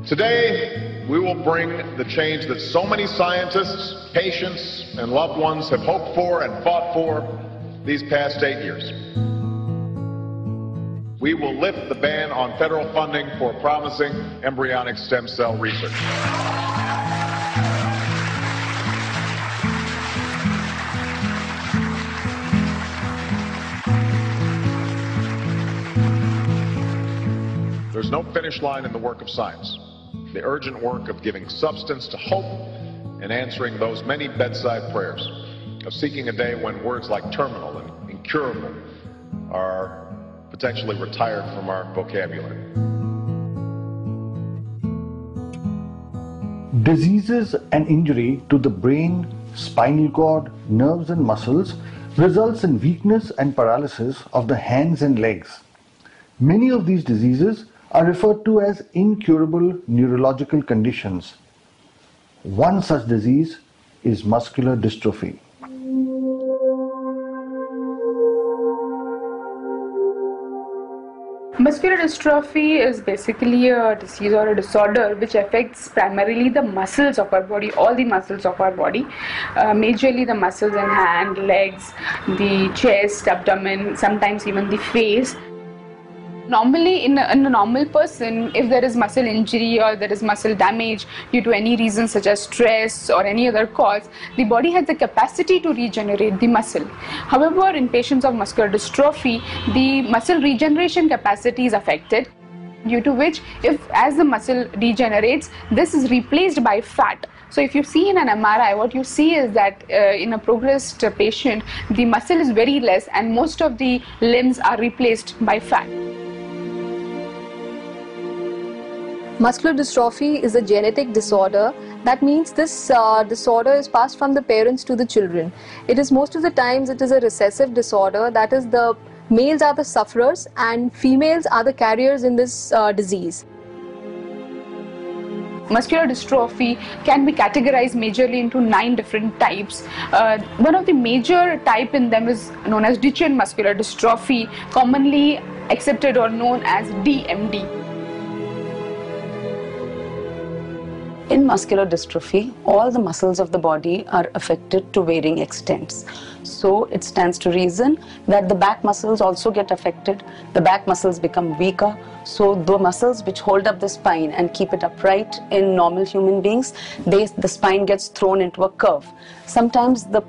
Today, we will bring the change that so many scientists, patients, and loved ones have hoped for and fought for these past 8 years. We will lift the ban on federal funding for promising embryonic stem cell research. There's no finish line in the work of science. The urgent work of giving substance to hope and answering those many bedside prayers, of seeking a day when words like terminal and incurable are potentially retired from our vocabulary. Diseases and injury to the brain, spinal cord, nerves and muscles results in weakness and paralysis of the hands and legs. Many of these diseases are referred to as incurable neurological conditions. One such disease is muscular dystrophy. Muscular dystrophy is basically a disease or a disorder which affects primarily the muscles of our body, all the muscles of our body, majorly the muscles in hand, legs, the chest, abdomen, sometimes even the face. Normally, in a normal person, if there is muscle injury or there is muscle damage due to any reason such as stress or any other cause, the body has the capacity to regenerate the muscle. However, in patients of muscular dystrophy, the muscle regeneration capacity is affected, due to which, as the muscle degenerates, this is replaced by fat. So if you see in an MRI, what you see is that in a progressed patient, the muscle is very less and most of the limbs are replaced by fat. Muscular dystrophy is a genetic disorder. That means this disorder is passed from the parents to the children. It is most of the times it is a recessive disorder, that is the males are the sufferers and females are the carriers in this disease. Muscular dystrophy can be categorized majorly into 9 different types. One of the major type in them is known as Duchenne muscular dystrophy, commonly accepted or known as DMD. In muscular dystrophy, all the muscles of the body are affected to varying extents. So it stands to reason that the back muscles also get affected. The back muscles become weaker. So the muscles which hold up the spine and keep it upright in normal human beings, the spine gets thrown into a curve. Sometimes the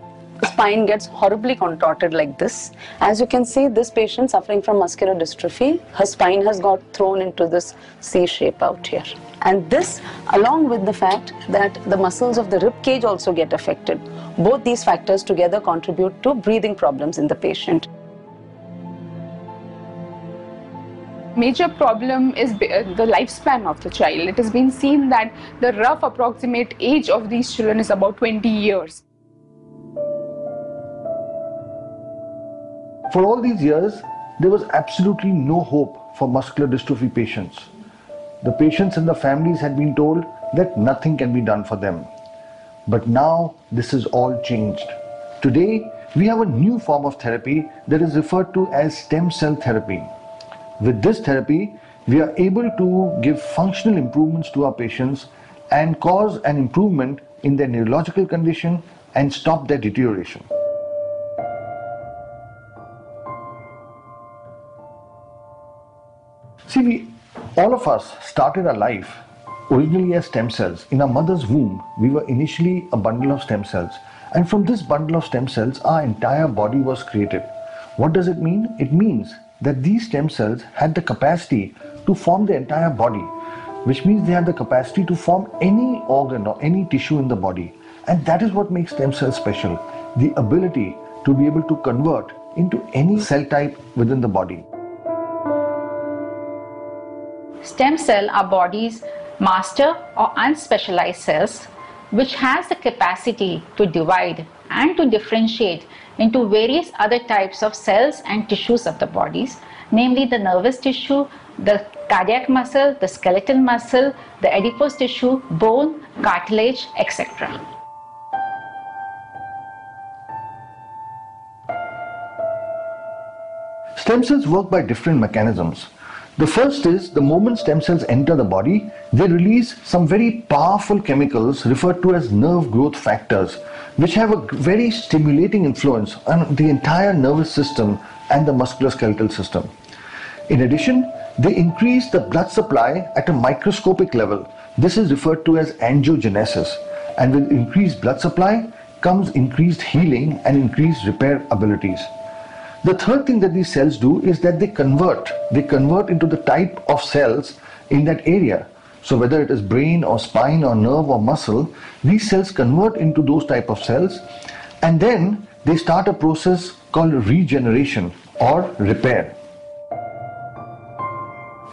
spine gets horribly contorted like this. As you can see, this patient suffering from muscular dystrophy, her spine has got thrown into this C shape out here. And this, along with the fact that the muscles of the rib cage also get affected. Both these factors together contribute to breathing problems in the patient. Major problem is the lifespan of the child. It has been seen that the rough approximate age of these children is about 20 years. For all these years, there was absolutely no hope for muscular dystrophy patients. The patients and the families had been told that nothing can be done for them. But now this is all changed. Today, we have a new form of therapy that is referred to as stem cell therapy. With this therapy, we are able to give functional improvements to our patients and cause an improvement in their neurological condition and stop their deterioration. See, all of us started our life originally as stem cells. In our mother's womb, we were initially a bundle of stem cells. And from this bundle of stem cells, our entire body was created. What does it mean? It means that these stem cells had the capacity to form the entire body, which means they have the capacity to form any organ or any tissue in the body. And that is what makes stem cells special, the ability to be able to convert into any cell type within the body. Stem cell are body's master or unspecialized cells which has the capacity to divide and to differentiate into various other types of cells and tissues of the bodies, namely the nervous tissue, the cardiac muscle, the skeletal muscle, the adipose tissue, bone, cartilage, etc. Stem cells work by different mechanisms. The first is, the moment stem cells enter the body, they release some very powerful chemicals referred to as nerve growth factors, which have a very stimulating influence on the entire nervous system and the musculoskeletal system. In addition, they increase the blood supply at a microscopic level. This is referred to as angiogenesis, and with increased blood supply comes increased healing and increased repair abilities. The third thing that these cells do is that they convert into the type of cells in that area. So whether it is brain or spine or nerve or muscle, these cells convert into those type of cells, and then they start a process called regeneration or repair.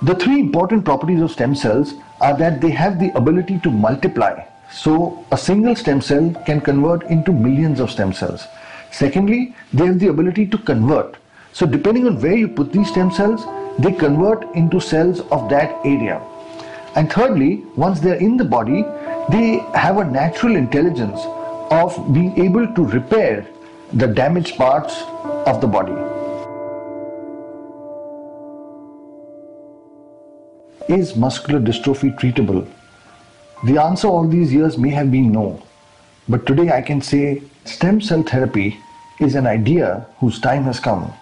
The three important properties of stem cells are that they have the ability to multiply. So a single stem cell can convert into millions of stem cells. Secondly, they have the ability to convert. So depending on where you put these stem cells, they convert into cells of that area. And thirdly, once they're in the body, they have a natural intelligence of being able to repair the damaged parts of the body. Is muscular dystrophy treatable? The answer all these years may have been no. But today I can say stem cell therapy is an idea whose time has come.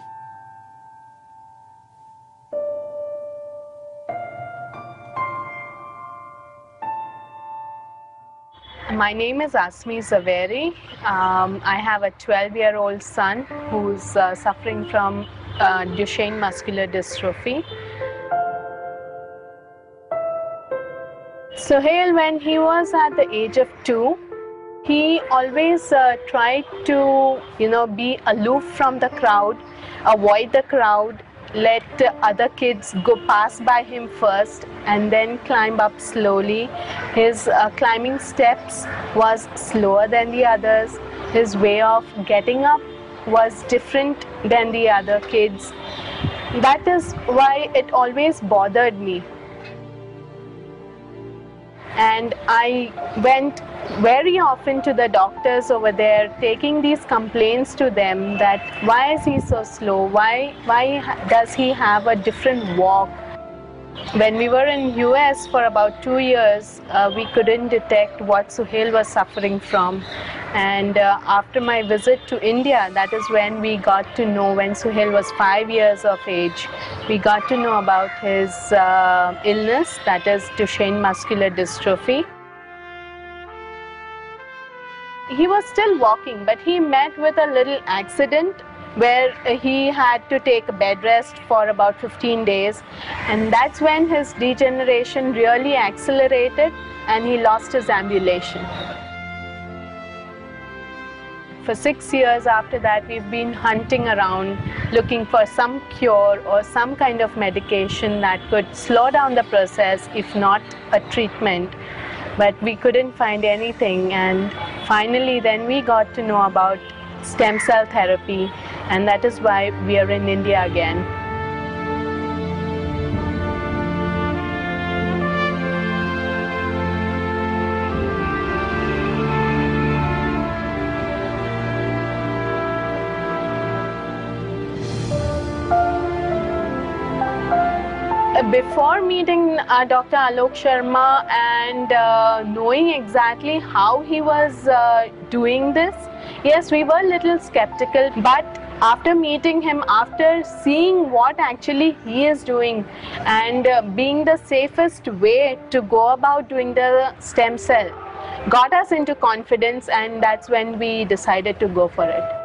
My name is Asmi Zaveri. I have a 12-year-old son who's suffering from Duchenne muscular dystrophy. Suhail, when he was at the age of 2, he always tried to, be aloof from the crowd, avoid the crowd, let other kids go pass by him first and then climb up slowly. His climbing steps was slower than the others. His way of getting up was different than the other kids. That is why it always bothered me. And I went very often to the doctors over there, taking these complaints to them that why is he so slow, why does he have a different walk. When we were in US for about 2 years, we couldn't detect what Suhail was suffering from. And after my visit to India, that is when we got to know, when Suhail was 5 years of age, we got to know about his illness, that is Duchenne muscular dystrophy. He was still walking, but he met with a little accident where he had to take a bed rest for about 15 days. And that's when his degeneration really accelerated and he lost his ambulation. For 6 years after that, we've been hunting around looking for some cure or some kind of medication that could slow down the process, if not a treatment. But we couldn't find anything, and finally then we got to know about stem cell therapy, and that is why we are in India again. Before meeting Dr. Alok Sharma and knowing exactly how he was doing this, yes, we were a little skeptical, but after meeting him, after seeing what actually he is doing and being the safest way to go about doing the stem cell, got us into confidence, and that's when we decided to go for it.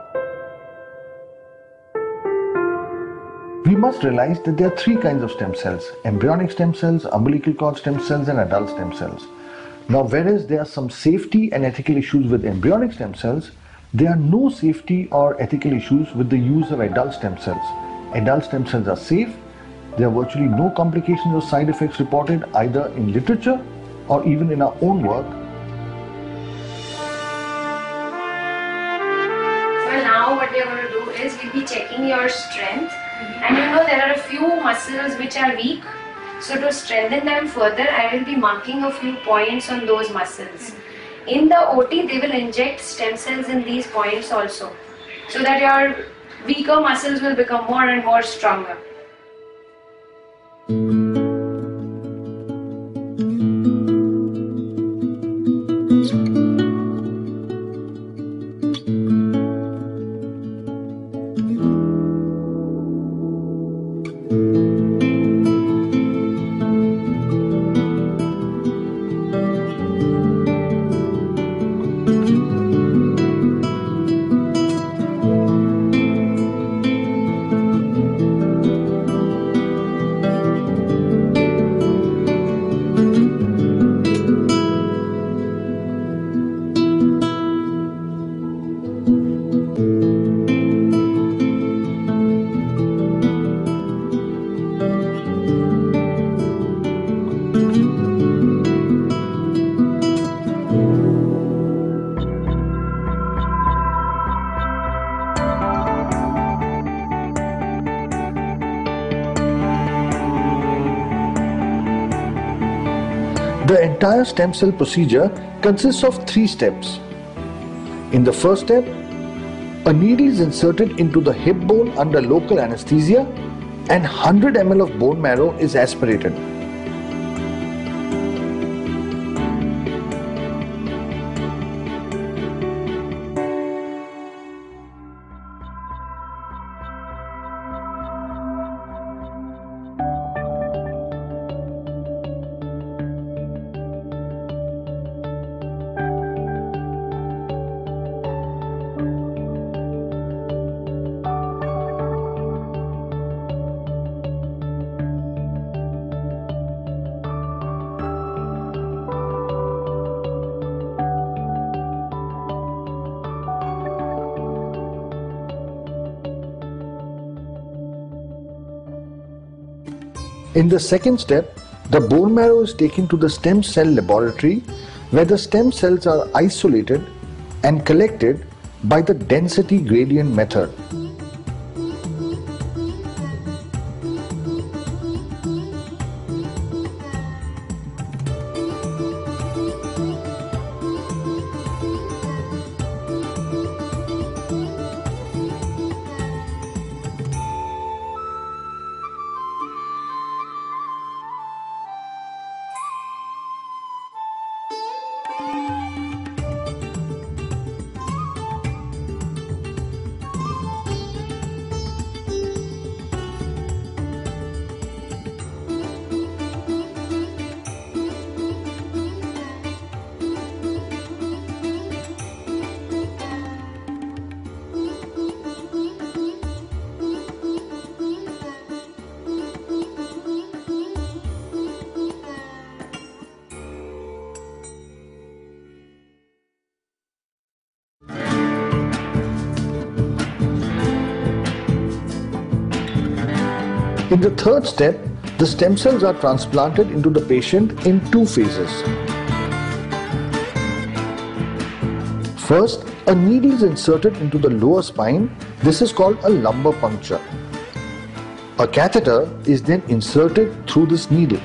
We must realize that there are three kinds of stem cells: embryonic stem cells, umbilical cord stem cells, and adult stem cells. Now, whereas there are some safety and ethical issues with embryonic stem cells, there are no safety or ethical issues with the use of adult stem cells. Adult stem cells are safe. There are virtually no complications or side effects reported either in literature or even in our own work. So now what we are going to do is we'll be checking your strength. And there are a few muscles which are weak. So to strengthen them further, I will be marking a few points on those muscles. In the OT, they will inject stem cells in these points also, so that your weaker muscles will become more and more stronger. The entire stem cell procedure consists of 3 steps. In the first step, a needle is inserted into the hip bone under local anesthesia and 100 ml of bone marrow is aspirated. In the second step, the bone marrow is taken to the stem cell laboratory where the stem cells are isolated and collected by the density gradient method. In the third step, the stem cells are transplanted into the patient in 2 phases. First, a needle is inserted into the lower spine. This is called a lumbar puncture. A catheter is then inserted through this needle.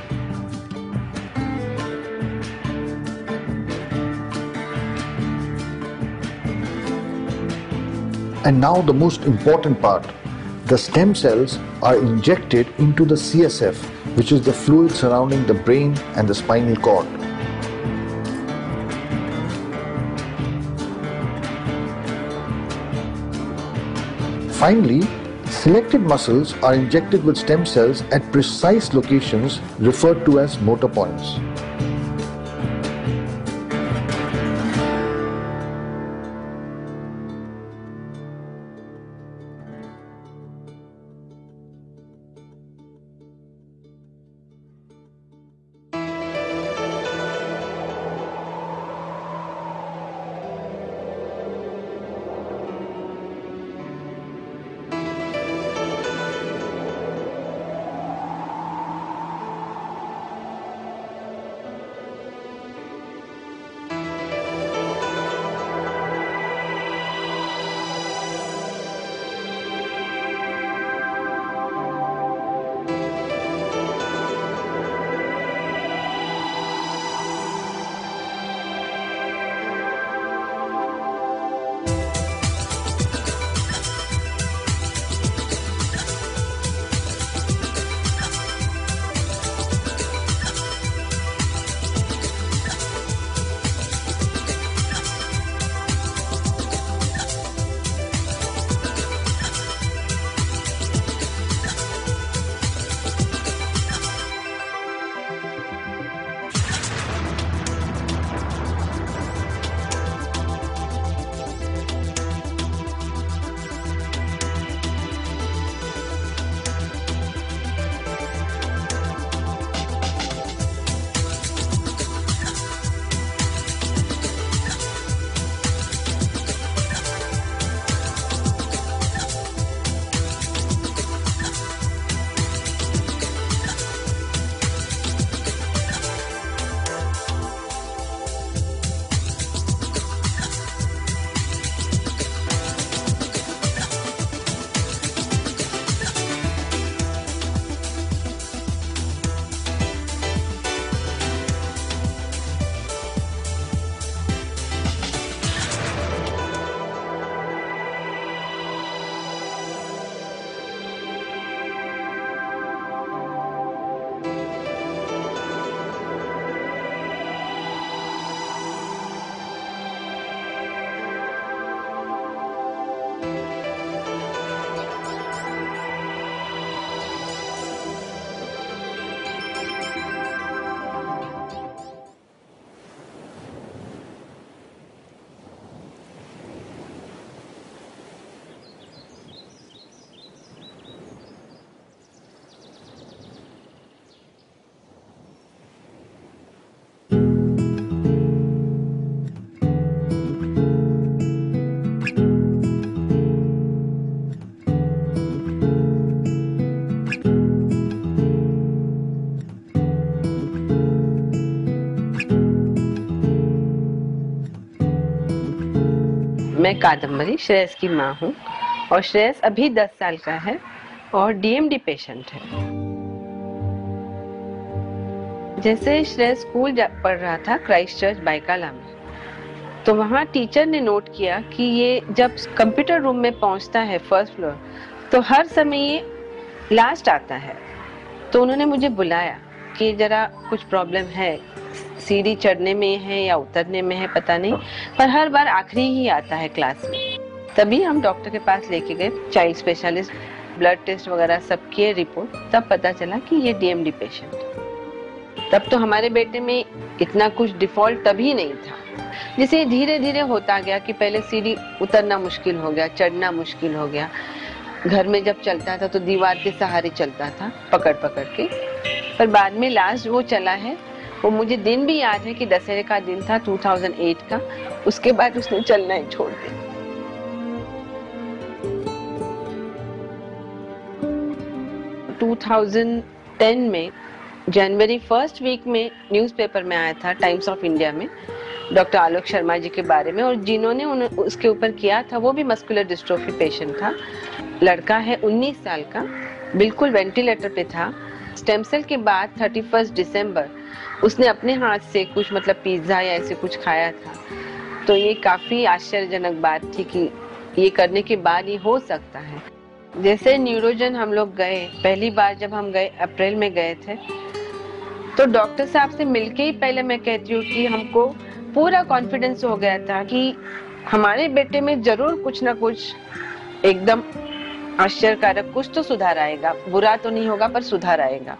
And now the most important part. The stem cells are injected into the CSF, which is the fluid surrounding the brain and the spinal cord. Finally, selected muscles are injected with stem cells at precise locations referred to as motor points. मैं कादम्बरी श्रेयस की माँ हूँ और श्रेयस अभी 10 साल का है और DMD पेशेंट है। जैसे श्रेयस स्कूल पढ़ रहा था क्राइस्ट चर्च बाइकाला में, तो वहाँ टीचर ने नोट किया कि ये जब कंप्यूटर रूम में पहुँचता है फर्स्ट फ्लोर तो हर समय ये लास्ट आता है। तो उन्होंने मुझे बुलाया कि जरा कुछ प्रॉब्लम है, सीढ़ी चढ़ने में है या उतरने में है पता नहीं, पर हर बार आखिरी ही आता है क्लास में। तभी हम डॉक्टर के पास लेके गए, चाइल्ड स्पेशलिस्ट, ब्लड टेस्ट वगैरह सब किए रिपोर्ट, तब पता चला कि ये DMD पेशेंट है। तब तो हमारे बेटे में इतना कुछ डिफॉल्ट तभी नहीं था, जिसे धीरे धीरे होता गया कि पहले सीढ़ी उतरना मुश्किल हो गया, चढ़ना मुश्किल हो गया। घर में जब चलता था तो दीवार के सहारे चलता था पकड़ पकड़ के, पर बाद में लास्ट वो चला है। वो मुझे दिन भी याद है कि दशहरे का दिन था 2008 का, उसके बाद उसने चलना ही छोड़ दिया। टू 2010 में जनवरी फर्स्ट वीक में न्यूज़पेपर में आया था टाइम्स ऑफ इंडिया में डॉक्टर आलोक शर्मा जी के बारे में, और जिन्होंने उसके ऊपर किया था वो भी मस्कुलर डिस्ट्रोफी पेशेंट था। लड़का है 19 साल का, बिल्कुल वेंटिलेटर पे था। स्टेम सेल के बाद 31 दिसंबर उसने अपने हाथ से कुछ मतलब पिज्ज़ा या ऐसे कुछ खाया था। तो ये काफ़ी आश्चर्यजनक बात थी कि ये करने के बाद ये हो सकता है। जैसे न्यूरोजन हम लोग गए, पहली बार जब हम गए अप्रैल में गए थे, तो डॉक्टर साहब से मिलके ही पहले मैं कहती हूँ कि हमको पूरा कॉन्फिडेंस हो गया था कि हमारे बेटे में जरूर कुछ ना कुछ एकदम आश्चर्यकारक कुछ तो सुधार आएगा। बुरा तो नहीं होगा पर सुधार आएगा।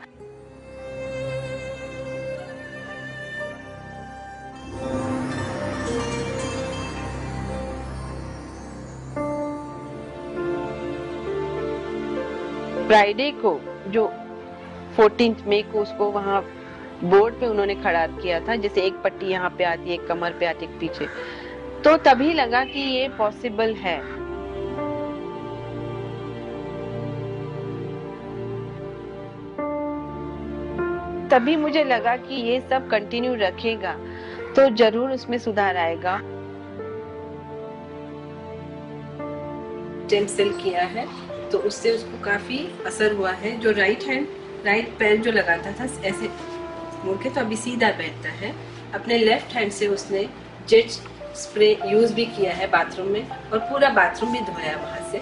फ्राइडे को जो 14 मई को उसको वहाँ बोर्ड पे उन्होंने खड़ा किया था, जैसे एक पट्टी यहाँ पे आती है, एक कमर पे आती है, एक पीछे, तो तभी लगा कि ये पॉसिबल है। तभी मुझे लगा कि ये सब कंटिन्यू रखेगा तो जरूर उसमें सुधार आएगा। स्टेम सेल किया है तो उससे उसको काफी असर हुआ है। जो राइट पैर जो लगाता था ऐसे मुड़ के, तो अभी सीधा बैठता है। अपने लेफ्ट हैंड से उसने जेट स्प्रे यूज भी किया है बाथरूम में, और पूरा बाथरूम भी धोया वहां से,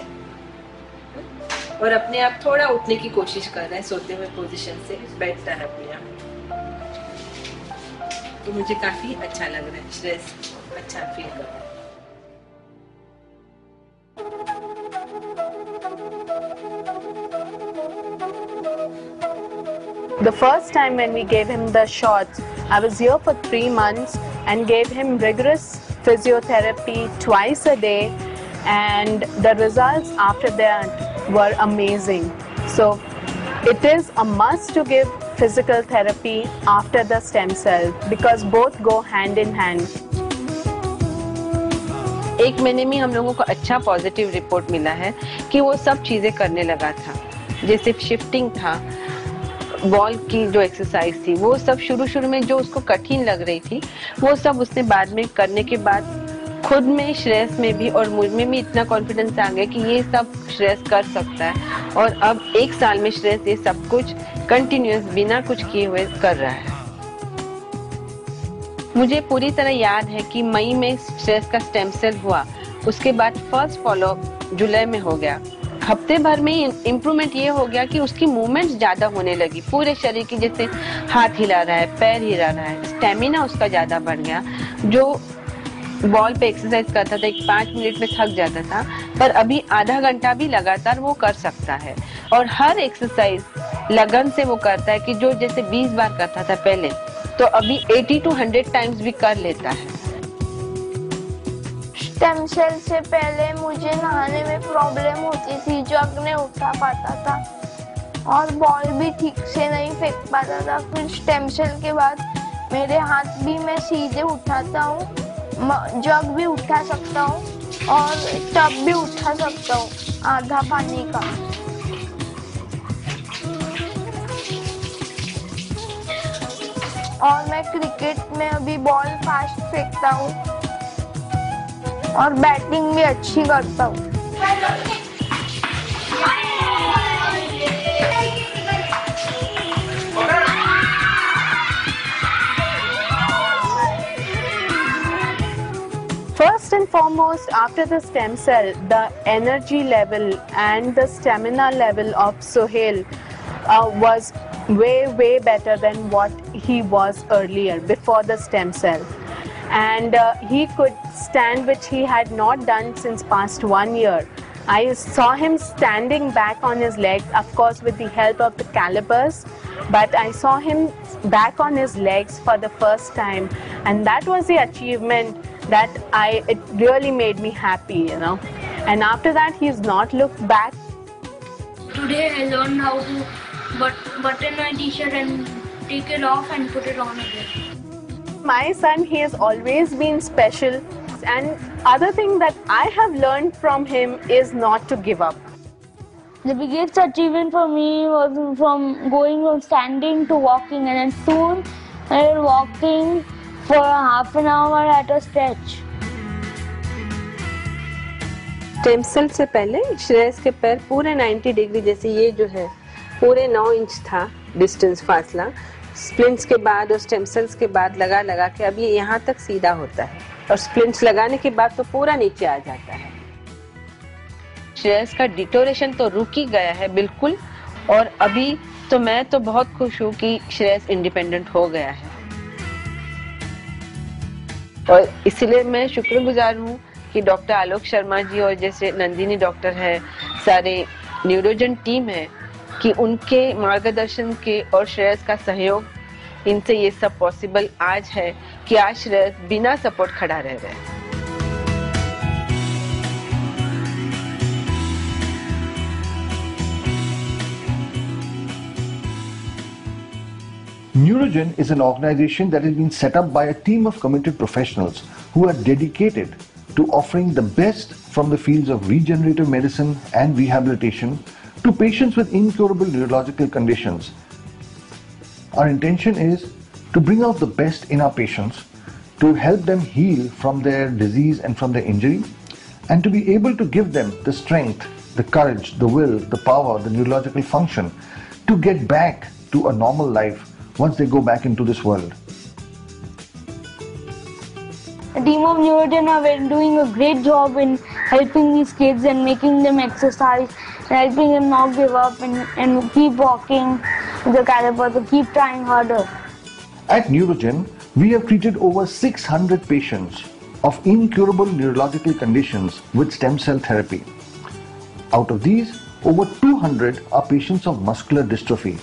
और अपने आप थोड़ा उठने की कोशिश कर रहा है, सोते हुए पोजीशन से बैठता है अपने आप। तो मुझे काफी अच्छा लग रहा है, स्ट्रेस अच्छा फील कर रहा है। The first time when we gave him the shots, I was here for 3 months and gave him rigorous physiotherapy twice a day, and the results after that were amazing. So it is a must to give physical therapy after the stem cell because both go hand in hand. 1 महीने में हम लोगों को अच्छा positive report मिला है कि वो सब चीजें करने लगा था। जैसे शिफ्टिंग था, बॉल की जो एक्सरसाइज थी, वो सब शुरू में जो उसको कठिन लग रही थी, वो सब उसने बाद में करने के बाद खुद में, श्रेयस में भी और मुझ में भी इतना कॉन्फिडेंस आ गया कि ये सब श्रेयस कर सकता है। और अब 1 साल में श्रेयस ये सब कुछ कंटिन्यूअस बिना कुछ किए हुए कर रहा है। मुझे पूरी तरह याद है कि मई में श्रेयस का स्टेम सेल हुआ, उसके बाद फर्स्ट फॉलोअप जुलाई में हो गया। हफ्ते भर में इम्प्रूवमेंट ये हो गया कि उसकी मूवमेंट्स ज्यादा होने लगी पूरे शरीर की, जैसे हाथ हिला रहा है, पैर हिला रहा है, स्टेमिना उसका ज्यादा बढ़ गया। जो बॉल पे एक्सरसाइज करता था 5 मिनट में थक जाता था, पर अभी आधा घंटा भी लगातार वो कर सकता है, और हर एक्सरसाइज लगन से वो करता है कि जो जैसे 20 बार करता था पहले, तो अभी 80 to 100 टाइम्स भी कर लेता है। स्टेम सेल से पहले मुझे नहाने में प्रॉब्लम होती थी, जग नहीं उठा पाता था और बॉल भी ठीक से नहीं फेंक पाता था। फिर स्टेम सेल के बाद मेरे हाथ भी मैं सीधे उठाता हूँ, जग भी उठा सकता हूँ और टब भी उठा सकता हूँ आधा पानी का। और मैं क्रिकेट में अभी बॉल फास्ट फेंकता हूँ और बैटिंग भी अच्छी करता हूँ। First and foremost, after the stem cell, the energy level and the stamina level of Sohail was way better than what he was earlier before the stem cell. And he could stand, which he had not done since past 1 year. I saw him standing back on his legs, of course with the help of the calipers, but I saw him back on his legs for the first time, and that was the achievement that it really made me happy, you know. And after that, he's not looked back. Today I learned how to button my t-shirt and take it off and put it on again. My son, he has always been special, and other thing that I have learned from him is not to give up. The biggest achievement for me was from going from standing to walking, and then soon I was walking for half an hour at a stretch. Stem cell से पहले श्रेयस के पैर पूरे 90 degree, जैसे ये जो है पूरे 9 इंच था डिस्टेंस फासला, स्प्लिंट्स के बाद और स्टेम सेल्स के बाद लगा के अब ये यहाँ तक सीधा होता है, और स्प्लिंट्स लगाने के बाद तो पूरा नीचे आ जाता है। श्रेयस का डिटोरेशन तो रुक ही गया है बिल्कुल, और अभी तो मैं तो बहुत खुश हूँ कि श्रेयस इंडिपेंडेंट हो गया है, और इसलिए मैं शुक्रगुजार हूँ कि डॉक्टर आलोक शर्मा जी और जैसे नंदिनी डॉक्टर है, सारे न्यूरोजन टीम है, कि उनके मार्गदर्शन के और श्रेयस का सहयोग, इनसे ये सब पॉसिबल आज है कि आज श्रेयस बिना सपोर्ट खड़ा रह रहे हैं। Neurogen is an organization that has been set up by a team of committed professionals who are dedicated to offering the best from the fields of regenerative medicine and rehabilitation to patients with incurable neurological conditions. Our intention is to bring out the best in our patients, to help them heal from their disease and from their injury, and to be able to give them the strength, the courage, the will, the power, the neurological function to get back to a normal life once they go back into this world. The team of Neurogen are doing a great job in helping these kids and making them exercise, and helping them not give up and keep walking with the caliper, to keep trying harder. At Neurogen, we have treated over 600 patients of incurable neurological conditions with stem cell therapy. Out of these, over 200 are patients of muscular dystrophy.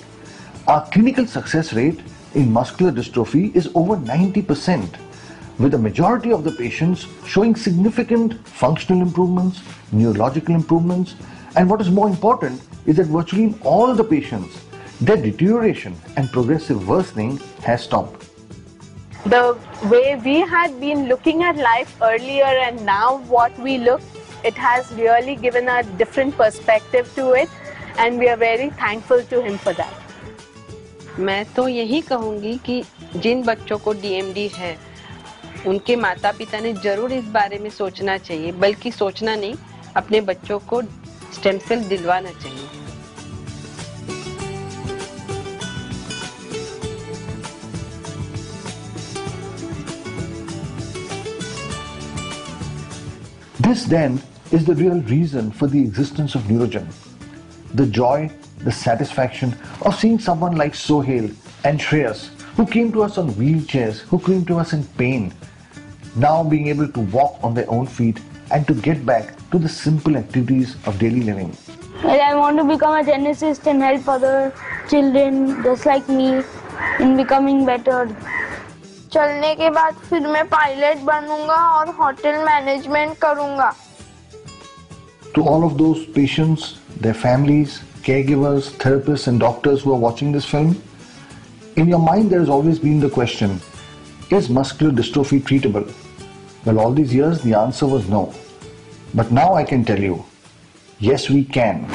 Our clinical success rate in muscular dystrophy is over 90%, with the majority of the patients showing significant functional improvements, neurological improvements, and what is more important is that virtually in all the patients, their deterioration and progressive worsening has stopped. The way we had been looking at life earlier and now what we look, it has really given a different perspective to it, and we are very thankful to him for that. मैं तो यही कहूँगी कि जिन बच्चों को DMD है, उनके माता पिता ने जरूर इस बारे में सोचना चाहिए, बल्कि सोचना नहीं, अपने बच्चों को स्टेम सेल दिलवाना चाहिए। This then is the real reason for the existence of Neurogen. The joy, the satisfaction of seeing someone like Sohail and Shreyas, who came to us on wheelchairs, who came to us in pain, now being able to walk on their own feet and to get back to the simple activities of daily living. Well, I want to become a geneticist and help other children just like me in becoming better. चलने के बाद फिर मैं pilot बनूंगा और hotel management करूंगा। To all of those patients, their families, caregivers, therapists and doctors who are watching this film, in your mind there has always been the question, is muscular dystrophy treatable? Well, all these years the answer was no. But now I can tell you, yes we can.